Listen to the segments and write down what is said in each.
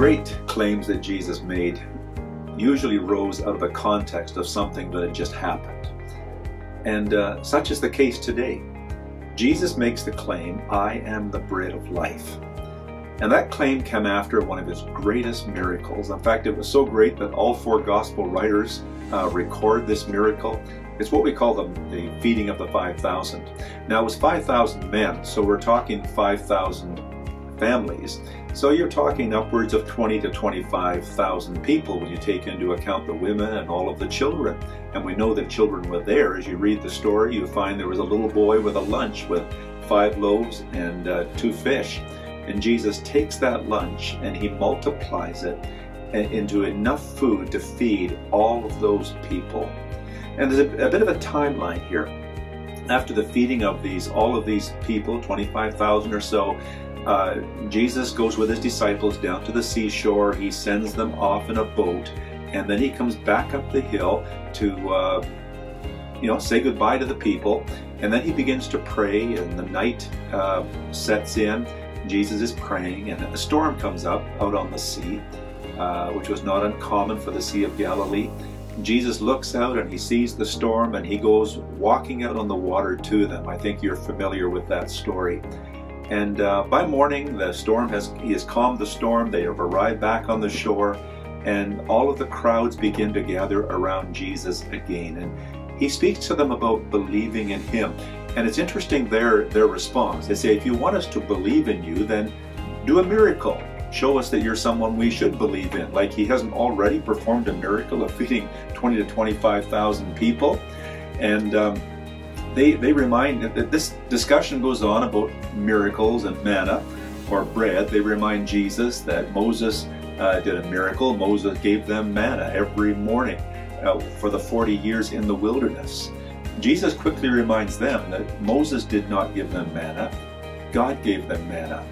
great claims that Jesus made usually rose out of the context of something that had just happened. And such is the case today. Jesus makes the claim, "I am the bread of life." And that claim came after one of his greatest miracles. In fact, it was so great that all four gospel writers record this miracle. It's what we call the feeding of the 5,000. Now, it was 5,000 men, so we're talking 5,000 families. So you're talking upwards of 20 to 25,000 people when you take into account the women and all of the children. And we know that children were there. As you read the story, you find there was a little boy with a lunch with 5 loaves and 2 fish. And Jesus takes that lunch and he multiplies it into enough food to feed all of those people. And there's a bit of a timeline here. After the feeding of all of these people, 25,000 or so, Jesus goes with his disciples down to the seashore. He sends them off in a boat, and then he comes back up the hill to say goodbye to the people. And then he begins to pray, and the night sets in. Jesus is praying, and a storm comes up out on the sea, which was not uncommon for the Sea of Galilee. Jesus looks out and he sees the storm, and he goes walking out on the water to them. I think you're familiar with that story. And by morning, he has calmed the storm. They have arrived back on the shore, and all of the crowds begin to gather around Jesus again. And he speaks to them about believing in him. And it's interesting their response. They say, if you want us to believe in you, then do a miracle. Show us that you're someone we should believe in. Like he hasn't already performed a miracle of feeding 20 to 25,000 people. And they remind that this discussion goes on about miracles and manna or bread. They remind Jesus that Moses did a miracle. Moses gave them manna every morning for the 40 years in the wilderness. Jesus quickly reminds them that Moses did not give them manna. God gave them manna.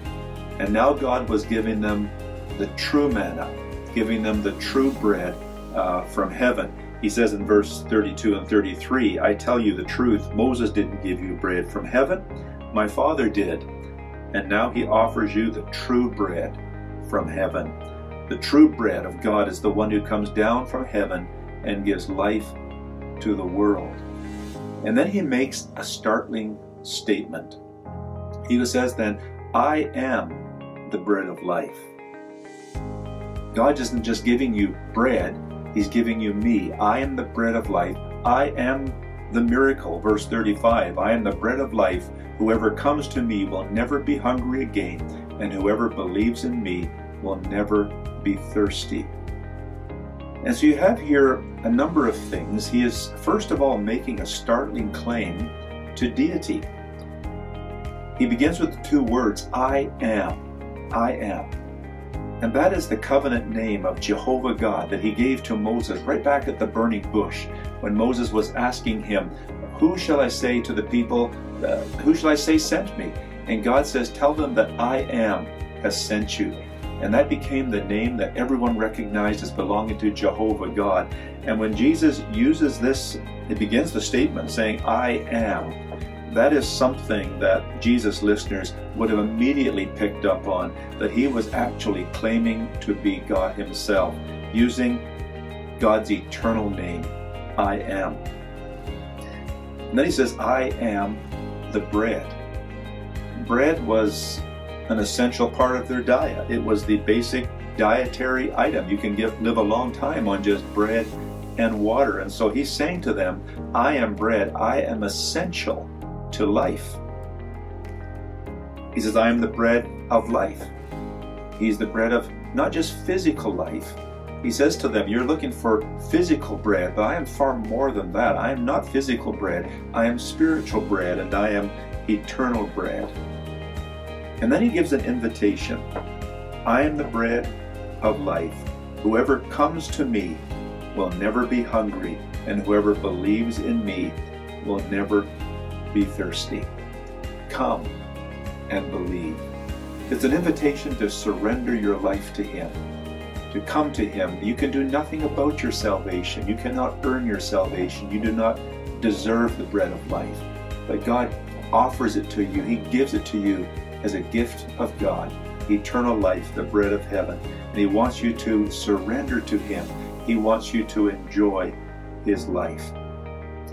And now God was giving them the true manna, giving them the true bread from heaven. He says in verse 32 and 33, I tell you the truth, Moses didn't give you bread from heaven, my Father did. And now he offers you the true bread from heaven. The true bread of God is the one who comes down from heaven and gives life to the world. And then he makes a startling statement. He says then, I am the bread of life. God isn't just giving you bread, he's giving you me. I am the bread of life. I am the miracle. Verse 35, I am the bread of life. Whoever comes to me will never be hungry again, and whoever believes in me will never be thirsty. And so you have here a number of things. He is first of all making a startling claim to deity. He begins with the 2 words, I am. I am. And that is the covenant name of Jehovah God that he gave to Moses right back at the burning bush when Moses was asking him, who shall I say to the people, who shall I say sent me? And God says, tell them that I am has sent you. And that became the name that everyone recognized as belonging to Jehovah God. And when Jesus uses this, it begins the statement saying, I am. That is something that Jesus listeners would have immediately picked up on, that he was actually claiming to be God himself, using God's eternal name, I am. And then he says, I am the bread. Bread was an essential part of their diet. It was the basic dietary item. You can live a long time on just bread and water. And so he's saying to them, I am bread. I am essential to life. He says, I am the bread of life. He's the bread of not just physical life. He says to them, you're looking for physical bread, but I am far more than that. I am not physical bread. I am spiritual bread, and I am eternal bread. And then he gives an invitation. I am the bread of life. Whoever comes to me will never be hungry, and whoever believes in me will never be thirsty. Come and believe. It's an invitation to surrender your life to him, to come to him. You can do nothing about your salvation. You cannot earn your salvation. You do not deserve the bread of life. But God offers it to you. He gives it to you as a gift of God. eternal life, the bread of heaven. And He wants you to surrender to Him. He wants you to enjoy His life.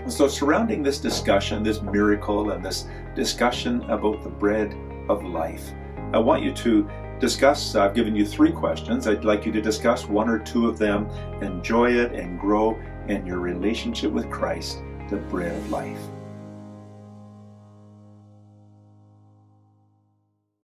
So surrounding this discussion, this miracle, and this discussion about the bread of life, I want you to discuss, I've given you 3 questions. I'd like you to discuss 1 or 2 of them, enjoy it, and grow in your relationship with Christ, the bread of life.